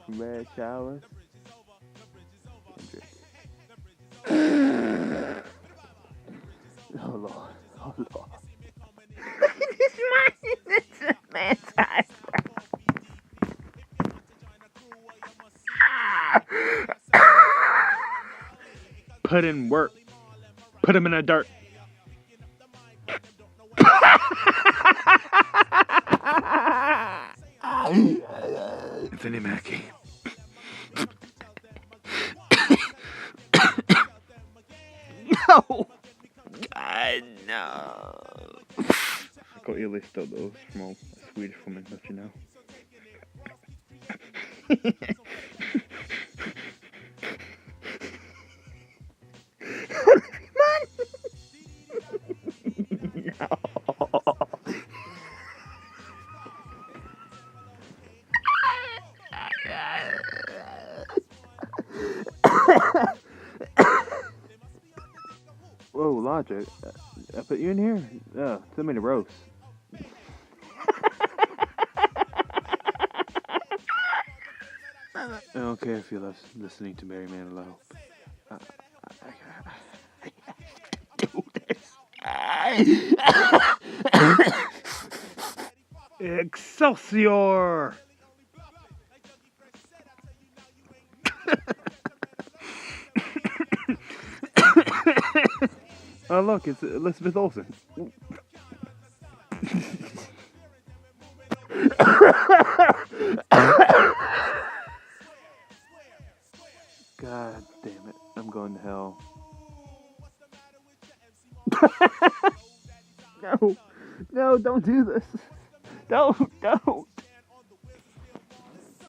from bad showers. Oh Lord, oh Lord. This man's eyes. Put in work. Put him in the dirt. Anthony Mackie. No. God, no. I got your list of those from a Swedish woman, don't you know? Whoa, Logic. I put you in here? Oh, so many roasts. I don't care if you're listening to Mary Manilow. Do this. Excelsior! Oh, look, it's Elizabeth Olsen. God damn it. I'm going to hell. No. No, don't do this. Don't.